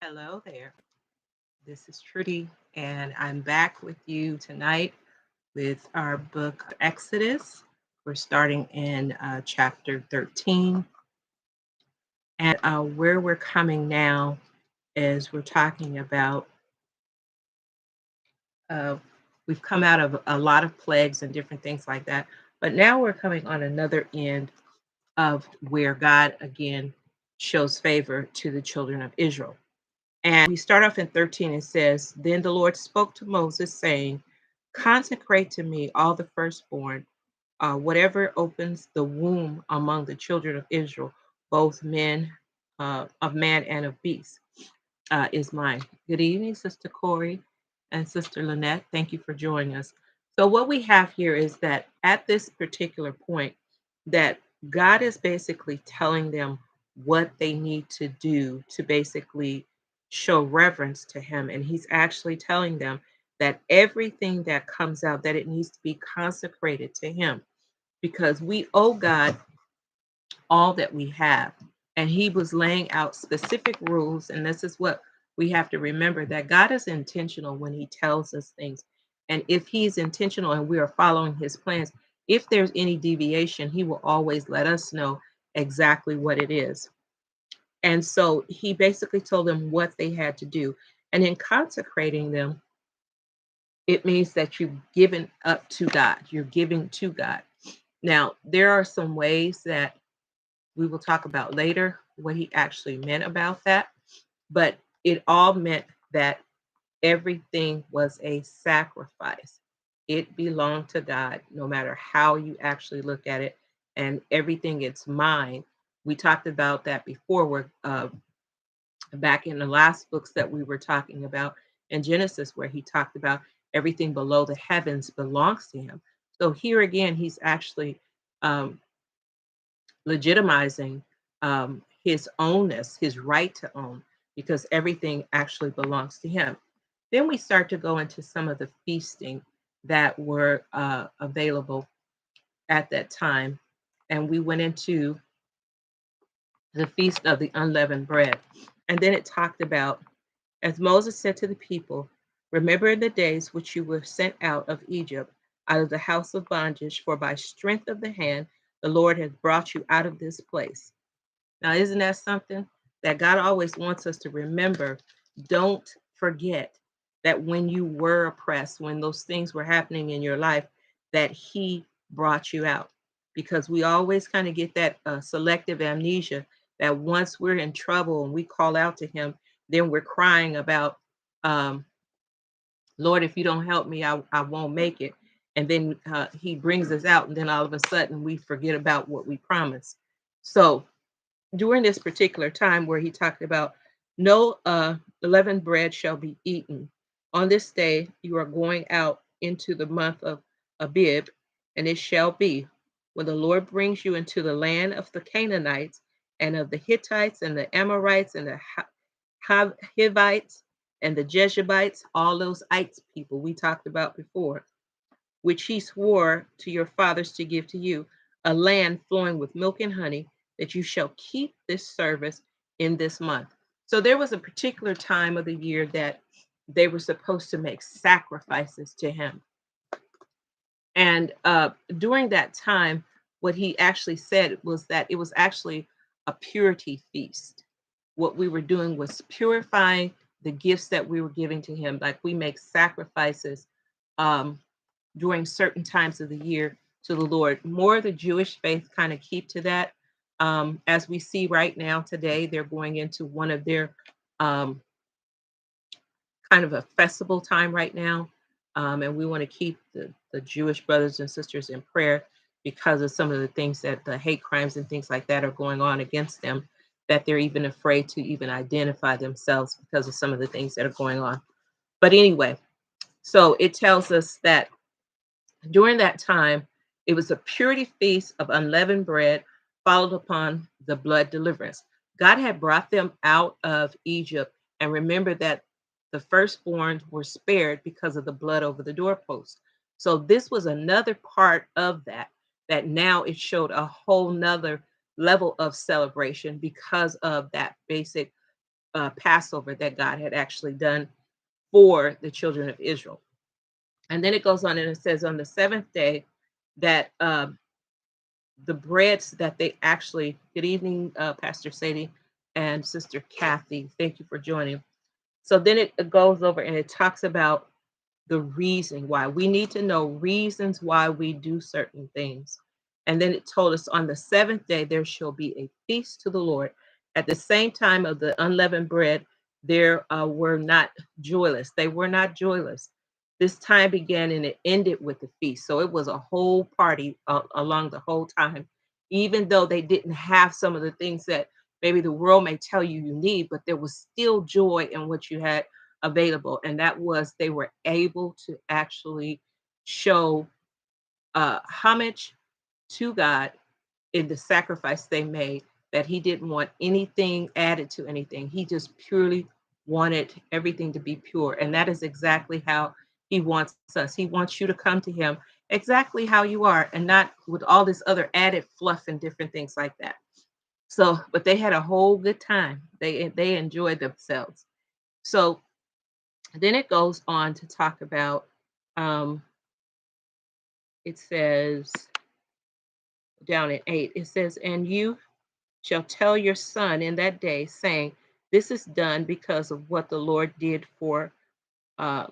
Hello there. This is Trudy, and I'm back with you tonight with our book Exodus. We're starting in chapter 13. And where we're coming now is we're talking about, uh, we've come out of a lot of plagues and different things like that. But now we're coming on another end of where God again shows favor to the children of Israel. And we start off in 13. It says, Then the Lord spoke to Moses, saying, Consecrate to me all the firstborn, whatever opens the womb among the children of Israel, both men of man and of beast, is mine. Good evening, Sister Corey and Sister Lynette. Thank you for joining us. So, what we have here is that at this particular point, that God is basically telling them what they need to do to basically show reverence to Him. And He's actually telling them that everything that comes out, that it needs to be consecrated to Him because we owe God all that we have. And he was laying out specific rules. And this is what we have to remember, that God is intentional when he tells us things. And if he's intentional and we are following his plans, if there's any deviation, he will always let us know exactly what it is. And so he basically told them what they had to do. And in consecrating them, it means that you've given up to God, you're giving to God. Now, there are some ways that we will talk about later what he actually meant about that. But it all meant that everything was a sacrifice. It belonged to God, no matter how you actually look at it, and everything it's mine. We talked about that before. We're back in the last books that we were talking about in Genesis, where he talked about everything below the heavens belongs to him. So here again, he's actually um, legitimizing his ownness, his right to own, because everything actually belongs to him. Then we start to go into some of the feasting that were available at that time. And we went into the feast of the unleavened bread. And then it talked about, as Moses said to the people, remember the days which you were sent out of Egypt, out of the house of bondage, for by strength of the hand the Lord has brought you out of this place. Now, isn't that something that God always wants us to remember? Don't forget that when you were oppressed, when those things were happening in your life, that He brought you out. Because we always kind of get that selective amnesia that once we're in trouble and we call out to Him, then we're crying about, um, Lord, if you don't help me, I won't make it. And then He brings us out, and then all of a sudden we forget about what we promised. So, during this particular time where he talked about no leavened bread shall be eaten. On this day you are going out into the month of Abib, and it shall be when the Lord brings you into the land of the Canaanites and of the Hittites and the Amorites and the Hivites and the Jebusites, all those ites people we talked about before, which he swore to your fathers to give to you, a land flowing with milk and honey, that you shall keep this service in this month. So there was a particular time of the year that they were supposed to make sacrifices to him. And during that time, what he actually said was that it was actually a purity feast. What we were doing was purifying the gifts that we were giving to him. Like we make sacrifices um, during certain times of the year to the Lord. More of the Jewish faith kind of keep to that. As we see right now today, they're going into one of their um, kind of a festival time right now. And we want to keep the Jewish brothers and sisters in prayer because of some of the things that the hate crimes and things like that are going on against them, that they're even afraid to even identify themselves because of some of the things that are going on. But anyway, so it tells us that during that time, it was a purity feast of unleavened bread, followed upon the blood deliverance. God had brought them out of Egypt, and remember that the firstborns were spared because of the blood over the doorpost. So this was another part of that, that now it showed a whole nother level of celebration because of that basic Passover that God had actually done for the children of Israel. And then it goes on and it says on the seventh day that the breads that they actually, good evening, Pastor Sadie and Sister Kathy. Thank you for joining. So then it goes over and it talks about the reason why. We need to know reasons why we do certain things. And then it told us on the seventh day, there shall be a feast to the Lord. At the same time of the unleavened bread, there were not joyless. They were not joyless. This time began and it ended with the feast. So it was a whole party along the whole time, even though they didn't have some of the things that maybe the world may tell you you need, but there was still joy in what you had available. And that was they were able to actually show homage to God in the sacrifice they made, that he didn't want anything added to anything. He just purely wanted everything to be pure. And that is exactly how he wants us. He wants you to come to him exactly how you are and not with all this other added fluff and different things like that. So, but they had a whole good time. They enjoyed themselves. So then it goes on to talk about um, it says down at 8, it says, and you shall tell your son in that day, saying, this is done because of what the Lord did for uh,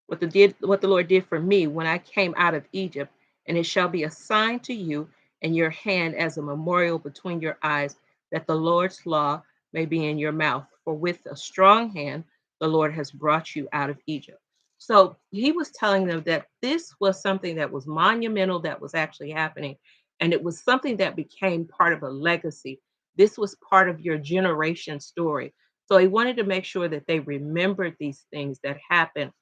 what the Lord did for me when I came out of Egypt, and it shall be a sign to you and your hand as a memorial between your eyes, that the Lord's law may be in your mouth. For with a strong hand the Lord has brought you out of Egypt. So he was telling them that this was something that was monumental that was actually happening, and it was something that became part of a legacy. This was part of your generation story. So he wanted to make sure that they remembered these things that happened.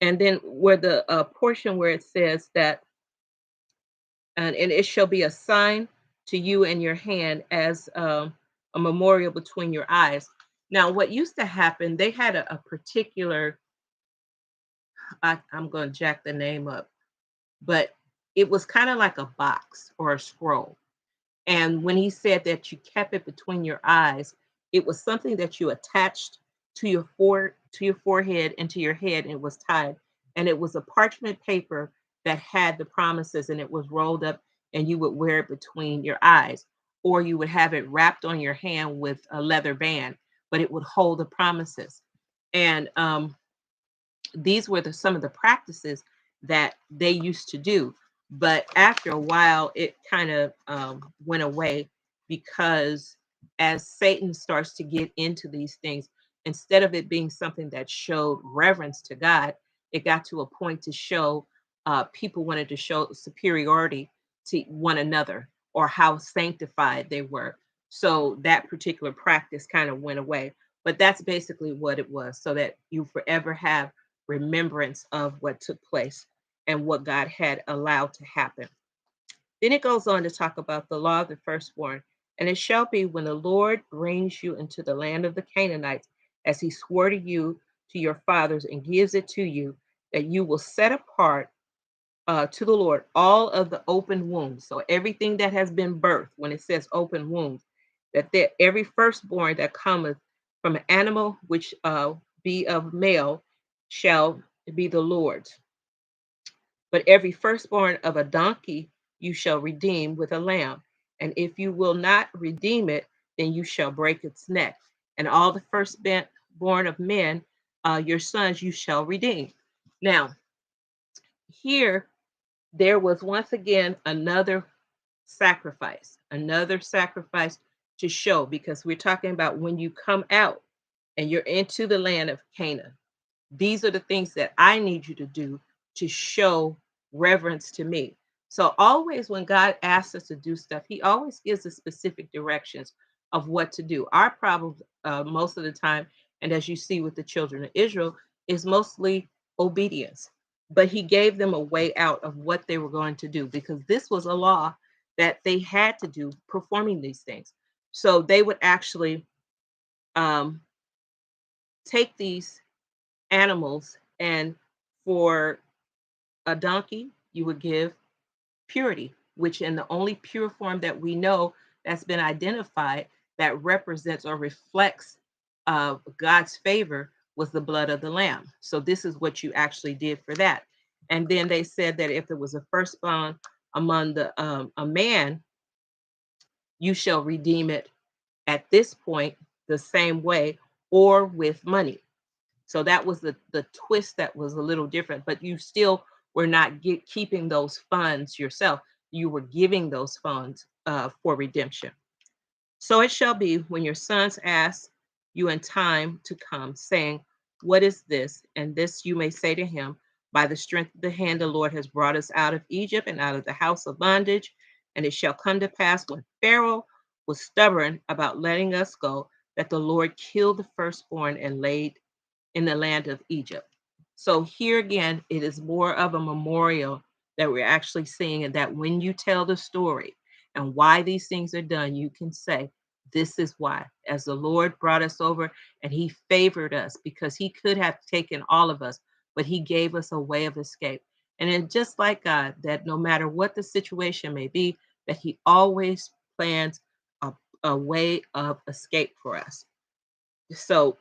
And then where the portion where it says that, and it shall be a sign to you in your hand as a memorial between your eyes. Now, what used to happen, they had a particular, I'm going to jack the name up, but it was kind of like a box or a scroll. And when he said that you kept it between your eyes, it was something that you attached to your forehead and to your head, and it was tied. And it was a parchment paper that had the promises, and it was rolled up, and you would wear it between your eyes, or you would have it wrapped on your hand with a leather band, but it would hold the promises. And these were some of the practices that they used to do. But after a while, it kind of went away because as Satan starts to get into these things, instead of it being something that showed reverence to God, it got to a point to show people wanted to show superiority to one another or how sanctified they were. So that particular practice kind of went away. But that's basically what it was, so that you forever have remembrance of what took place and what God had allowed to happen. Then it goes on to talk about the law of the firstborn. And it shall be when the Lord brings you into the land of the Canaanites, as he swore to you, to your fathers, and gives it to you, that you will set apart to the Lord all of the open wombs. So everything that has been birthed, when it says open wombs, that every firstborn that cometh from an animal which be of male shall be the Lord's. But every firstborn of a donkey you shall redeem with a lamb. And if you will not redeem it, then you shall break its neck. And all the firstborn of men, your sons, you shall redeem. Now, here there was once again another sacrifice to show, because we're talking about when you come out and you're into the land of Canaan. These are the things that I need you to do to show reverence to me. So always when God asks us to do stuff, he always gives us specific directions of what to do. Our problem most of the time, and as you see with the children of Israel, is mostly obedience. But he gave them a way out of what they were going to do, because this was a law that they had to do performing these things. So they would actually um, take these animals, and for a donkey, you would give purity, which in the only pure form that we know that's been identified that represents or reflects God's favor was the blood of the lamb. So this is what you actually did for that. And then they said that if it was a firstborn among a man, you shall redeem it at this point the same way or with money. So that was the twist that was a little different, but you still were not keeping those funds yourself. You were giving those funds for redemption. So it shall be when your sons ask you in time to come, saying, what is this? And this you may say to him, by the strength of the hand the Lord has brought us out of Egypt and out of the house of bondage. And it shall come to pass when Pharaoh was stubborn about letting us go, that the Lord killed the firstborn and laid in the land of Egypt. So here again, it is more of a memorial that we're actually seeing, and that when you tell the story and why these things are done, you can say, this is why. As the Lord brought us over and he favored us, because he could have taken all of us, but he gave us a way of escape. And then just like God, that no matter what the situation may be, that he always plans a way of escape for us. So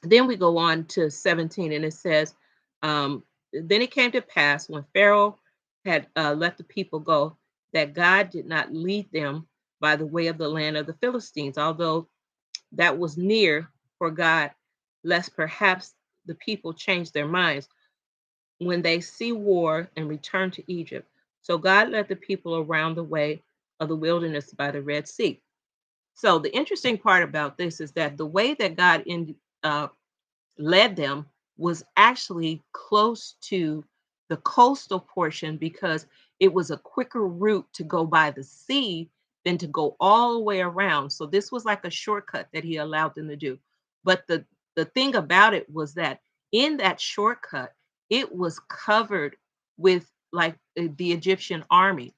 then we go on to 17, and it says, then it came to pass when Pharaoh had let the people go, that God did not lead them by the way of the land of the Philistines, although that was near for God, lest perhaps the people change their minds when they see war and return to Egypt. So God led the people around the way of the wilderness by the Red Sea. So the interesting part about this is that the way that God led them was actually close to the coastal portion, because it was a quicker route to go by the sea than to go all the way around. So this was like a shortcut that he allowed them to do. But the thing about it was that in that shortcut, it was covered with like the Egyptian army.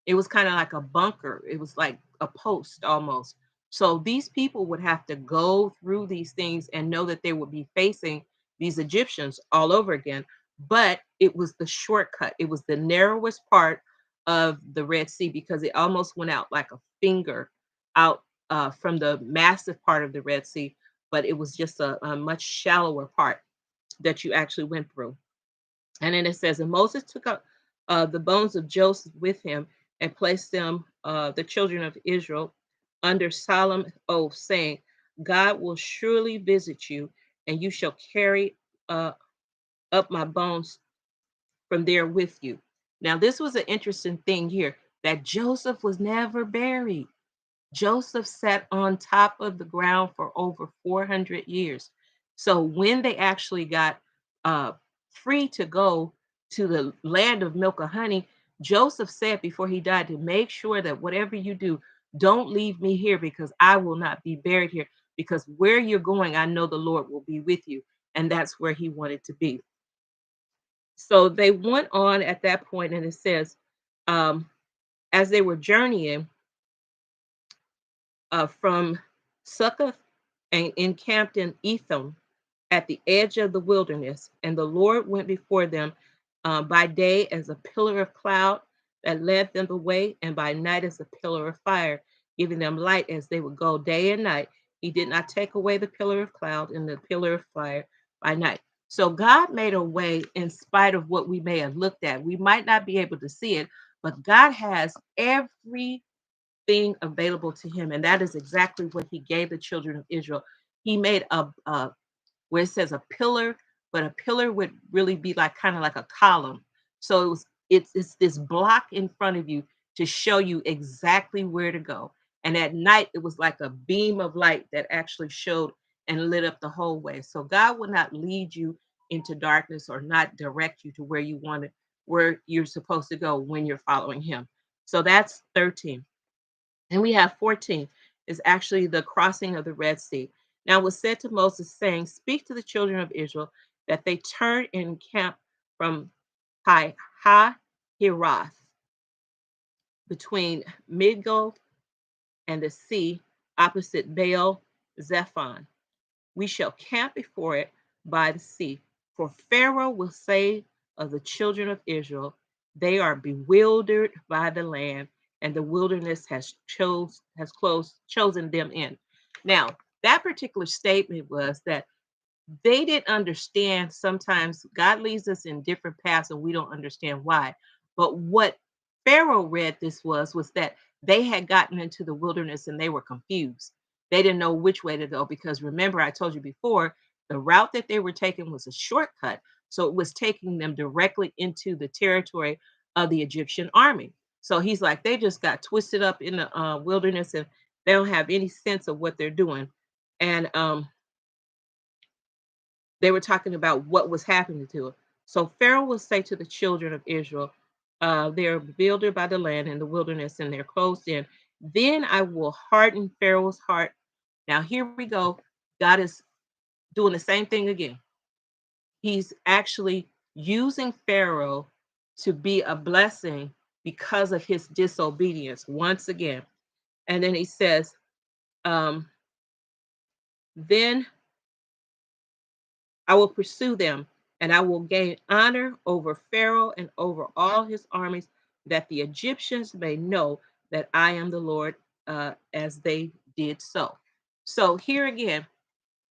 It was kind of like a bunker. It was like a post almost. So these people would have to go through these things and know that they would be facing these Egyptians all over again. But it was the shortcut. It was the narrowest part of the Red Sea, because it almost went out like a finger out from the massive part of the Red Sea. But it was just a much shallower part that you actually went through. And then it says, and Moses took up the bones of Joseph with him and placed them, the children of Israel, under solemn oath, saying, God will surely visit you, and you shall carry up my bones from there with you. Now, this was an interesting thing here, that Joseph was never buried. Joseph sat on top of the ground for over 400 years. So when they actually got uh, free to go to the land of milk and honey, Joseph said before he died to make sure that whatever you do, don't leave me here, because I will not be buried here. Because where you're going, I know the Lord will be with you. And that's where he wanted to be. So they went on at that point, and it says, um, as they were journeying, from Succoth and encamped in Etham at the edge of the wilderness. And the Lord went before them by day as a pillar of cloud that led them the way, and by night as a pillar of fire, giving them light as they would go day and night. He did not take away the pillar of cloud and the pillar of fire by night. So God made a way in spite of what we may have looked at. We might not be able to see it, but God has every thing available to him. And that is exactly what he gave the children of Israel. He made a where it says a pillar, but a pillar would really be like kind of like a column. So it's this block in front of you to show you exactly where to go. And at night it was like a beam of light that actually showed and lit up the whole way. So God will not lead you into darkness or not direct you to where you want it, where you're supposed to go when you're following him. So that's 13. And we have 14 is actually the crossing of the Red Sea. Now it was said to Moses, saying, speak to the children of Israel that they turn and camp from Pi Ha Hiroth between Migdol and the sea opposite Baal Zephon. We shall camp before it by the sea. For Pharaoh will say of the children of Israel, they are bewildered by the land, and the wilderness has chosen them in. Now, that particular statement was that they didn't understand. Sometimes God leads us in different paths and we don't understand why. But what Pharaoh read this was that they had gotten into the wilderness and they were confused. They didn't know which way to go because remember, I told you before, the route that they were taking was a shortcut. So it was taking them directly into the territory of the Egyptian army. So he's like, they just got twisted up in the wilderness and they don't have any sense of what they're doing. And they were talking about what was happening to it. So Pharaoh will say to the children of Israel, they're bewildered by the land in the wilderness and they're closed in. Then I will harden Pharaoh's heart. Now, here we go. God is doing the same thing again. He's actually using Pharaoh to be a blessing because of his disobedience once again. And then he says, um, then I will pursue them, and I will gain honor over Pharaoh and over all his armies, that the Egyptians may know that I am the Lord, as they did so. So here again,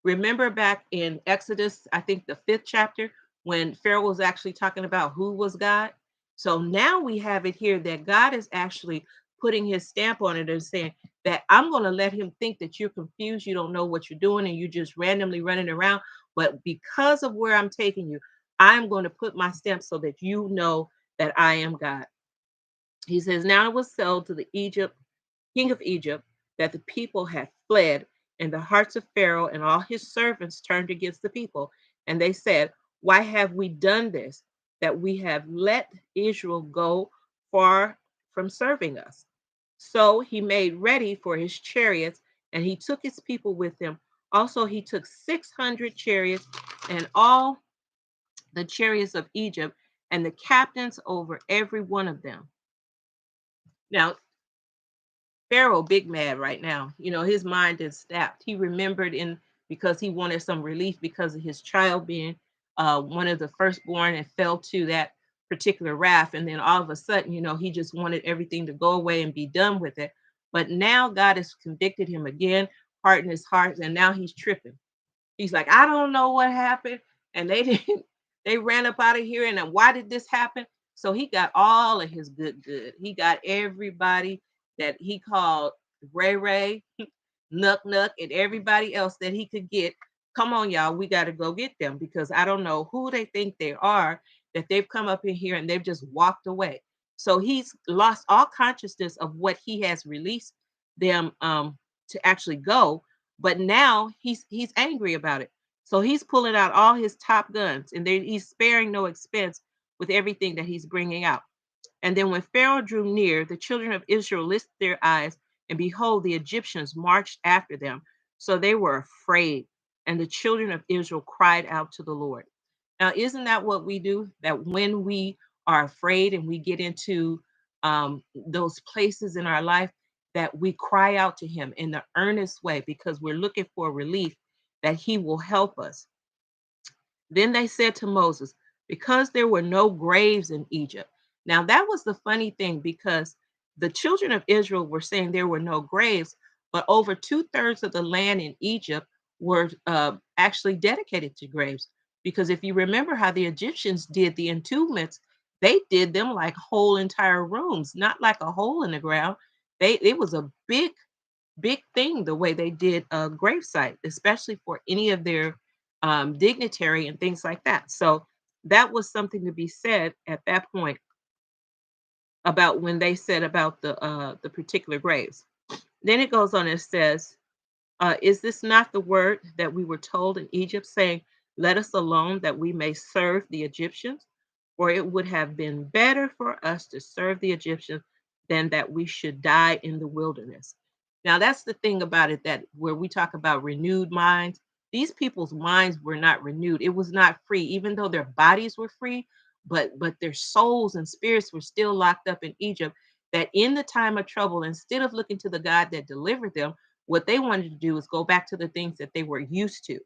remember back in Exodus, I think the 5th chapter, when Pharaoh was actually talking about who was God. So now we have it here that God is actually putting his stamp on it and saying that I'm going to let him think that you're confused, you don't know what you're doing, and you're just randomly running around. But because of where I'm taking you, I'm going to put my stamp so that you know that I am God. He says, now it was sold to the king of Egypt, that the people had fled, and the hearts of Pharaoh and all his servants turned against the people. And they said, why have we done this, that we have let Israel go far from serving us? So he made ready for his chariots, and he took his people with him. Also, he took 600 chariots and all the chariots of Egypt, and the captains over every one of them. Now, Pharaoh big mad right now. You know, his mind is snapped. He remembered in because he wanted some relief because of his child being one of the firstborn and fell to that particular wrath. And then all of a sudden, you know, he just wanted everything to go away and be done with it. But now God has convicted him again, hardened his heart, and now he's tripping. He's like, I don't know what happened. And they didn't, they ran up out of here. And then why did this happen? So he got all of his good. He got everybody that he called Ray Ray, Nuck, and everybody else that he could get. Come on, y'all, we got to go get them because I don't know who they think they are that they've come up in here and they've just walked away. So he's lost all consciousness of what he has released them to actually go, but now he's angry about it. So he's pulling out all his top guns and he's sparing no expense with everything that he's bringing out. And then when Pharaoh drew near, the children of Israel lifted their eyes, and behold, the Egyptians marched after them. So they were afraid, and the children of Israel cried out to the Lord. Now, isn't that what we do? That when we are afraid and we get into those places in our life, that we cry out to Him in the earnest way because we're looking for relief, that He will help us. Then they said to Moses, because there were no graves in Egypt. Now, that was the funny thing because the children of Israel were saying there were no graves, but over two-thirds of the land in Egypt were actually dedicated to graves. Because if you remember how the Egyptians did the entombments, they did them like whole entire rooms, not like a hole in the ground. It was a big thing the way they did a gravesite, especially for any of their dignitary and things like that. So that was something to be said at that point about when they said about the particular graves. Then it goes on and says, "Is this not the word that we were told in Egypt, saying, 'Let us alone, that we may serve the Egyptians'? For it would have been better for us to serve the Egyptians than that we should die in the wilderness." Now, that's the thing about it, that where we talk about renewed minds, these people's minds were not renewed. It was not free, even though their bodies were free, but their souls and spirits were still locked up in Egypt. That in the time of trouble, instead of looking to the God that delivered them, what they wanted to do is go back to the things that they were used to,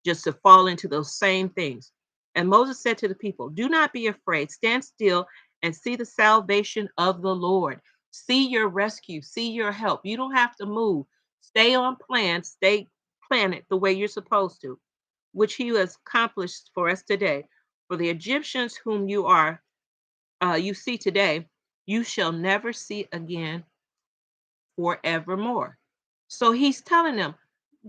just to fall into those same things. And Moses said to the people, do not be afraid, stand still and see the salvation of the Lord. See your rescue, see your help. You don't have to move. Stay on plan, stay planted the way you're supposed to, which he has accomplished for us today. For the Egyptians whom you see today, you shall never see again forevermore. So he's telling them,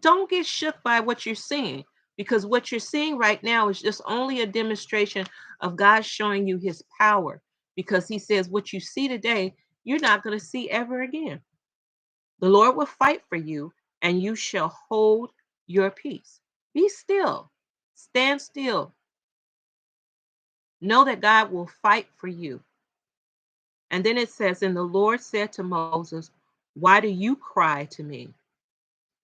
don't get shook by what you're seeing, because what you're seeing right now is just only a demonstration of God showing you his power. Because he says, what you see today, you're not going to see ever again. The Lord will fight for you, and you shall hold your peace. Be still, stand still. Know that God will fight for you. And then it says, and the Lord said to Moses, why do you cry to me?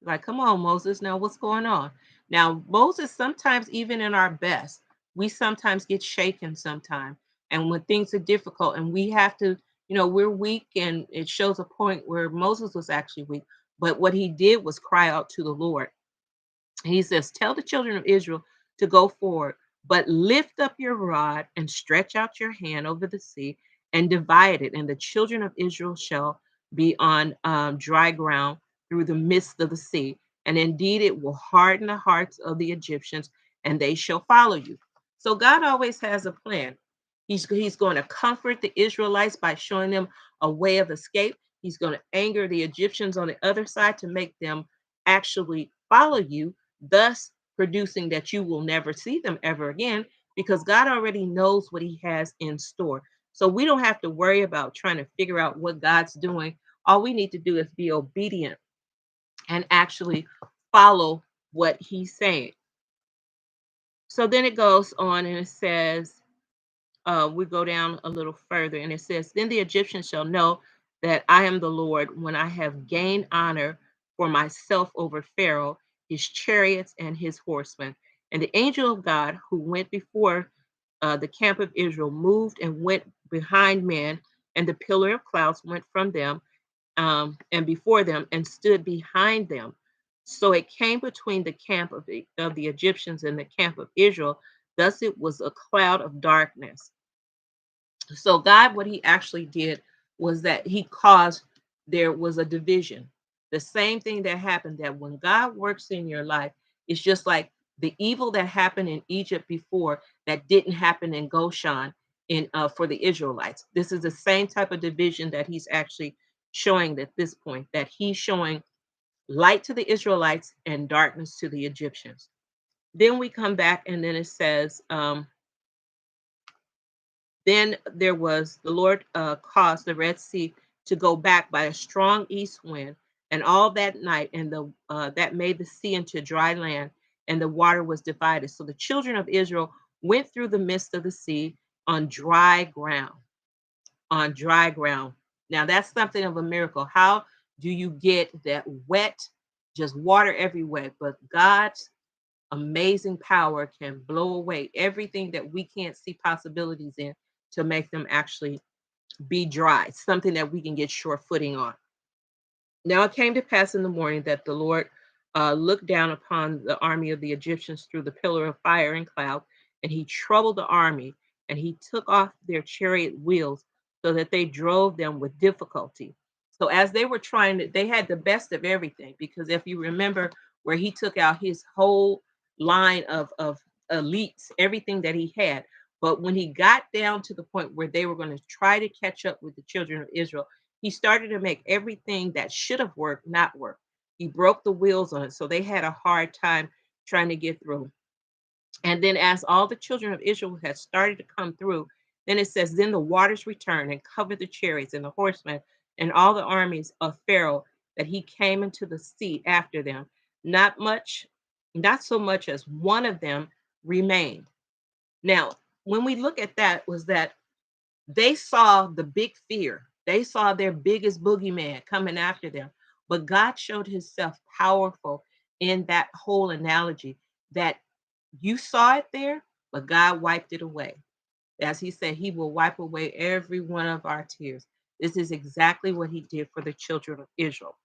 Like, come on, Moses. Now, what's going on? Now, Moses, sometimes, even in our best, we sometimes get shaken sometimes. And when things are difficult and we have to, we're weak, and it shows a point where Moses was actually weak. But what he did was cry out to the Lord. He says, tell the children of Israel to go forward, but lift up your rod and stretch out your hand over the sea and divide it. And the children of Israel shall be on dry ground through the midst of the sea. And indeed, it will harden the hearts of the Egyptians, and they shall follow you. So God always has a plan. He's going to comfort the Israelites by showing them a way of escape. He's going to anger the Egyptians on the other side to make them actually follow you, thus producing that you will never see them ever again, because God already knows what he has in store. So we don't have to worry about trying to figure out what God's doing. All we need to do is be obedient and actually follow what he's saying. So then it goes on and it says, we go down a little further and it says, then the Egyptians shall know that I am the Lord when I have gained honor for myself over Pharaoh, his chariots, and his horsemen. And the angel of God who went before the camp of Israel moved and went behind men, and the pillar of clouds went from them and before them and stood behind them. So it came between the camp of the Egyptians and the camp of Israel. Thus it was a cloud of darkness. So God, what he actually did was that he caused there was a division. The same thing that happened, that when God works in your life, it's just like the evil that happened in Egypt before that didn't happen in Goshen in for the Israelites. This is the same type of division that he's actually showing at this point, that he's showing light to the Israelites and darkness to the Egyptians. Then we come back and then it says, then there was the Lord caused the Red Sea to go back by a strong east wind, and all that night, and that made the sea into dry land, and the water was divided. So the children of Israel went through the midst of the sea on dry ground. On dry ground. Now that's something of a miracle. How do you get that wet, just water everywhere? But God's amazing power can blow away everything that we can't see possibilities in to make them actually be dry, something that we can get sure footing on. Now it came to pass in the morning that the Lord looked down upon the army of the Egyptians through the pillar of fire and cloud, and he troubled the army, and he took off their chariot wheels so that they drove them with difficulty. So as they were trying to, they had the best of everything, because if you remember where he took out his whole line of elites, everything that he had. But when he got down to the point where they were going to try to catch up with the children of Israel, he started to make everything that should have worked not work. He broke the wheels on it. So they had a hard time trying to get through. And then, as all the children of Israel had started to come through, then it says, then the waters returned and covered the chariots and the horsemen and all the armies of Pharaoh, that he came into the sea after them. Not much, not so much as one of them remained. Now, when we look at that, was that they saw the big fear. They saw their biggest boogeyman coming after them. But God showed himself powerful in that whole analogy, that you saw it there, but God wiped it away. As he said, he will wipe away every one of our tears. This is exactly what he did for the children of Israel.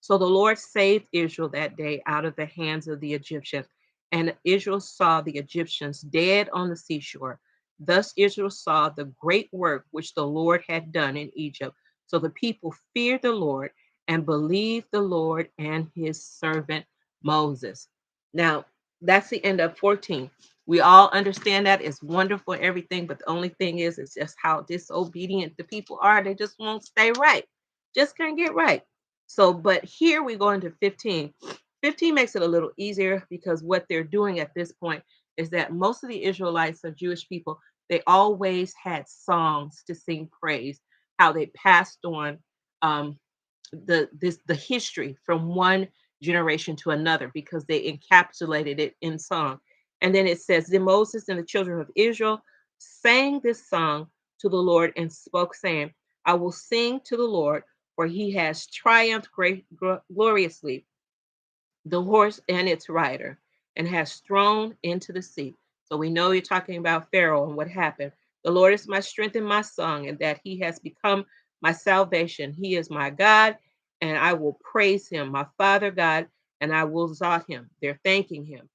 So the Lord saved Israel that day out of the hands of the Egyptians, and Israel saw the Egyptians dead on the seashore. Thus Israel saw the great work which the Lord had done in Egypt, So the people feared the Lord and believed the Lord and his servant Moses. Now, that's the end of 14. We all understand that it's wonderful and everything, but the only thing is, it's just how disobedient the people are. They just won't stay right, just can't get right. So, but here we go into 15. 15 makes it a little easier because what they're doing at this point is that most of the Israelites or Jewish people, they always had songs to sing praise, how they passed on um, the history from one generation to another because they encapsulated it in song. And then it says, then Moses and the children of Israel sang this song to the Lord and spoke, saying, I will sing to the Lord, for he has triumphed gloriously, the horse and its rider, and has thrown into the sea. So we know you're talking about Pharaoh and what happened. The Lord is my strength and my song, and that he has become my salvation. He is my God, and I will praise him, my Father God, and I will exalt him. They're thanking him.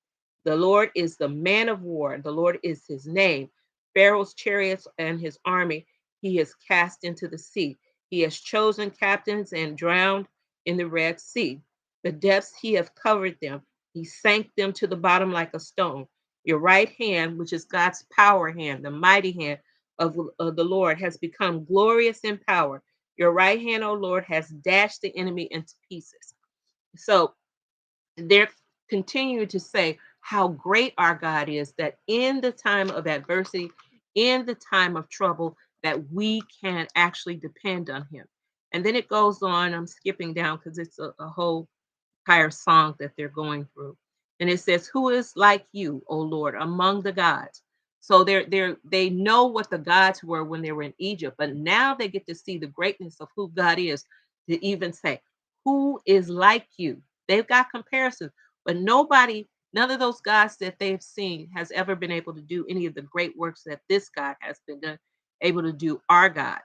The Lord is the man of war. The Lord is his name. Pharaoh's chariots and his army he has cast into the sea. He has chosen captains and drowned in the Red Sea. The depths he hath covered them. He sank them to the bottom like a stone. Your right hand, which is God's power hand, the mighty hand of the Lord, has become glorious in power. Your right hand, O Lord, has dashed the enemy into pieces. So they're continuing to say how great our God is, that in the time of adversity, in the time of trouble, that we can actually depend on him. And then it goes on, I'm skipping down because it's a whole entire song that they're going through. And it says, who is like you, O Lord, among the gods? So they know what the gods were when they were in Egypt, but now they get to see the greatness of who God is, to even say, who is like you? They've got comparisons, but none of those gods that they've seen has ever been able to do any of the great works that this God has been done, able to do, our God.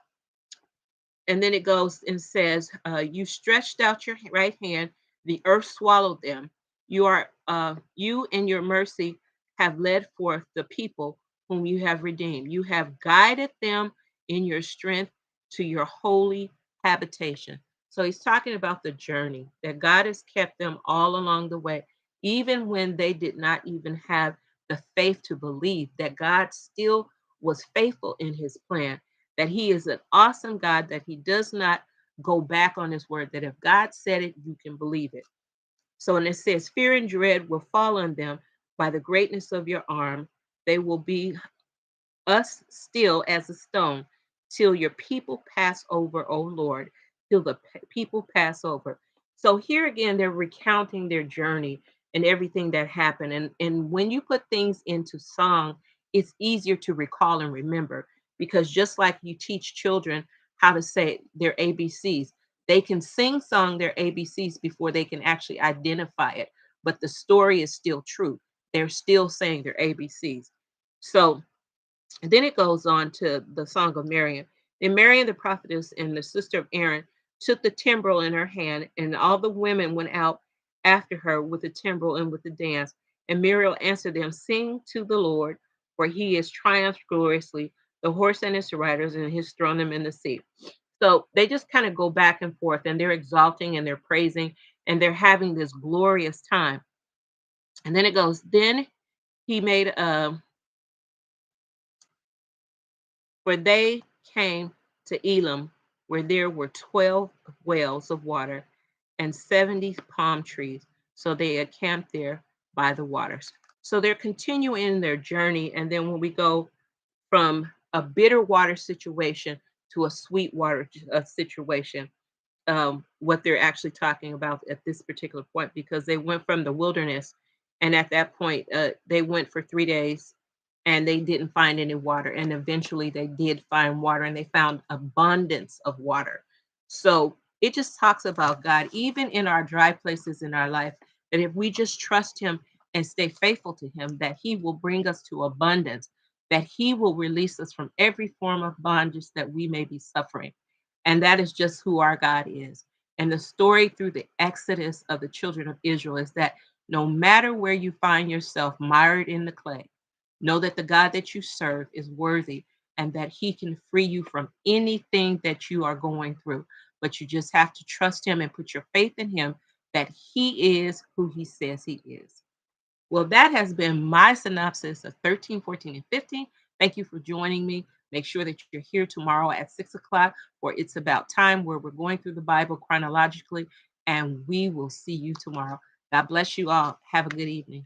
And then it goes and says, "You stretched out your right hand; the earth swallowed them. You in your mercy have led forth the people whom you have redeemed. You have guided them in your strength to your holy habitation." So he's talking about the journey that God has kept them all along the way, even when they did not even have the faith to believe that God still was faithful in his plan, that he is an awesome God, that he does not go back on his word, that if God said it, you can believe it. So, and it says, fear and dread will fall on them by the greatness of your arm. They will be us still as a stone till your people pass over, O Lord, till the people pass over. So here again, they're recounting their journey and everything that happened. And when you put things into song, it's easier to recall and remember, because just like you teach children how to say their ABCs, they can sing song their ABCs before they can actually identify it. But the story is still true. They're still saying their ABCs. So and then it goes on to the Song of Miriam. Then Miriam the prophetess and the sister of Aaron took the timbrel in her hand, and all the women went out after her with the timbrel and with the dance. And Miriam answered them, sing to the Lord, for he has triumphed gloriously, the horse and his riders, and has thrown them in the sea. So they just kind of go back and forth, and they're exalting and they're praising, and they're having this glorious time. And then it goes, then he made for they came to Elim, where there were 12 wells of water and 70 palm trees. So they encamped there by the waters. So they're continuing their journey. And then when we go from a bitter water situation to a sweet water situation, what they're actually talking about at this particular point, because they went from the wilderness, and at that point, they went for 3 days and they didn't find any water. And eventually they did find water, and they found abundance of water. So it just talks about God, even in our dry places in our life, that if we just trust him and stay faithful to him, that he will bring us to abundance, that he will release us from every form of bondage that we may be suffering. And that is just who our God is. And the story through the exodus of the children of Israel is that no matter where you find yourself mired in the clay, know that the God that you serve is worthy, and that he can free you from anything that you are going through. But you just have to trust him and put your faith in him that he is who he says he is. Well, that has been my synopsis of 13, 14, and 15. Thank you for joining me. Make sure that you're here tomorrow at 6 o'clock for It's About Time, where we're going through the Bible chronologically, and we will see you tomorrow. God bless you all. Have a good evening.